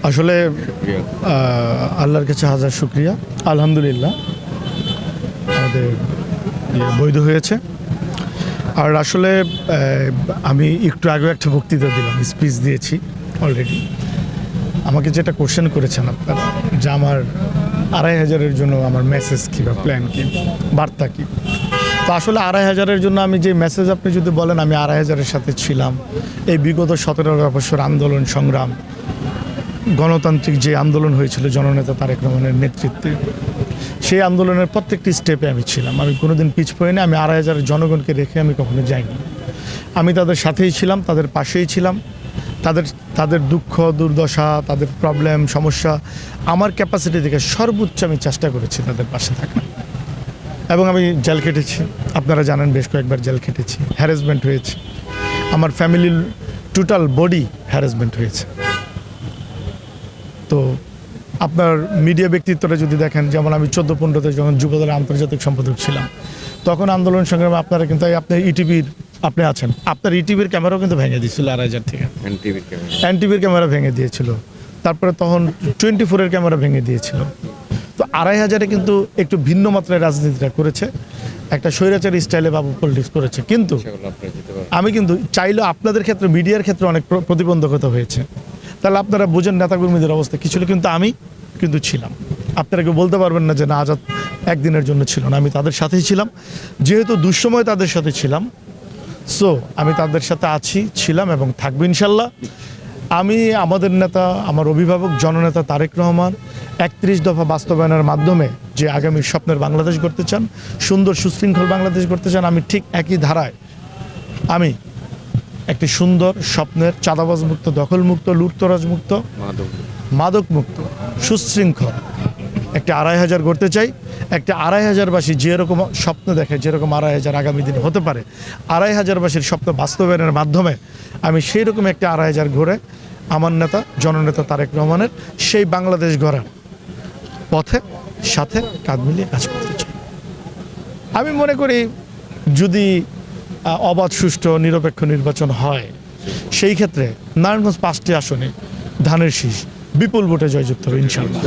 আসলে আল্লাহর কাছে হাজার শুকরিয়া। আলহামদুলিল্লাহ আমাদের বৈধ হয়েছে। আর আসলে আমি একটু আগে একটা বক্তৃতা দিলাম, স্পিচ দিয়েছি অলরেডি। আমাকে যেটা কোশ্চেন করেছেন আপনারা যে আমার ২৫০০-এর জন্য আমার মেসেজ কী বা প্ল্যান কী, বার্তা কী। তো আসলে ২৫০০-এর জন্য আমি যে মেসেজ আপনি যদি বলেন, আমি ২৫০০-এর সাথে ছিলাম এই বিগত ১৭ বছর আন্দোলন সংগ্রাম, গণতান্ত্রিক যে আন্দোলন হয়েছিল জননেতা তারেক রহমানের নেতৃত্বে, সেই আন্দোলনের প্রত্যেকটি স্টেপে আমি ছিলাম। আমি কোনোদিন পিছ পড়িনি। আমি ২৫০০-এর জনগণকে রেখে আমি কখনো যাইনি। আমি তাদের সাথেই ছিলাম, তাদের পাশেই ছিলাম। তাদের দুঃখ দুর্দশা, তাদের প্রবলেম সমস্যা আমার ক্যাপাসিটি থেকে সর্বোচ্চ আমি চেষ্টা করেছি তাদের পাশে থাকা। এবং আমি জেল খেটেছি, আপনারা জানেন বেশ কয়েকবার জেল খেটেছি, হ্যারাসমেন্ট হয়েছে, আমার ফ্যামিলির টোটাল বডি হ্যারাসমেন্ট হয়েছে। তো আপনার মিডিয়া ব্যক্তিত্বটা যদি দেখেন, যেমন আমি 14-15-তে যখন যুবদলের আন্তর্জাতিক সম্পাদক ছিলাম, তখন আন্দোলন সংগ্রামে আপনারা কিন্তু আপনার ইটিভির আপনি আছেন, আপনার ইটিভির ক্যামেরাও কিন্তু ভেঙে দিয়েছিল ২৫০০ থেকে। এনটিভির ক্যামেরা ভেঙে দিয়েছিল, তারপরে তখন 24-এর ক্যামেরা ভেঙে দিয়েছিল। তো ২৫০০-এ কিন্তু একটু ভিন্ন মাত্রায় রাজনীতিটা করেছে, একটা স্বৈরাচারী স্টাইলে বাবু পলিটিক্স করেছে। কিন্তু আমি কিন্তু চাইলেও আপনাদের ক্ষেত্রে, মিডিয়ার ক্ষেত্রে অনেক প্রতিবন্ধকতা হয়েছে। তাহলে আপনারা বুঝেন নেতাকর্মীদের অবস্থা কী ছিল। কিন্তু আমি কিন্তু ছিলাম, আপনারা কেউ বলতে পারবেন না যে না আজাদ একদিনের জন্য ছিল না। আমি তাদের সাথেই ছিলাম, যেহেতু দুঃসময় তাদের সাথে ছিলাম, সো আমি তাদের সাথে আছি, ছিলাম এবং থাকবো ইনশাল্লাহ। আমি আমাদের নেতা, আমার অভিভাবক জননেতা তারেক রহমান ৩১ দফা বাস্তবায়নের মাধ্যমে যে আগামী স্বপ্নের বাংলাদেশ গড়তে চান, সুন্দর সুশৃঙ্খল বাংলাদেশ গড়তে চান, আমি ঠিক একই ধারায় আমি একটি সুন্দর স্বপ্নের চাঁদাবাজ মুক্ত, দখল মুক্ত, লুটতরাজ মুক্ত, মাদক মুক্ত, সুশৃঙ্খল একটি ২৫০০ গড়তে চাই। একটা ২৫০০বাসী যেরকম স্বপ্ন দেখে, যেরকম ২৫০০ আগামী দিন হতে পারে, ২৫০০বাসীর স্বপ্ন বাস্তবায়নের মাধ্যমে আমি সেই রকম একটা ২৫০০ ঘুরে আমার নেতা জননেতা তারেক রহমানের সেই বাংলাদেশ গড়ার পথে সাথে কাঁধ মিলিয়ে কাজ করতে চাই। আমি মনে করি যদি অবাধ সুষ্ঠু নিরপেক্ষ নির্বাচন হয়, সেই ক্ষেত্রে নারায়ণগঞ্জ ৫টি আসনে ধানের শীষ বিপুল ভোটে জয়যুক্ত হবে ইনশাআল্লাহ।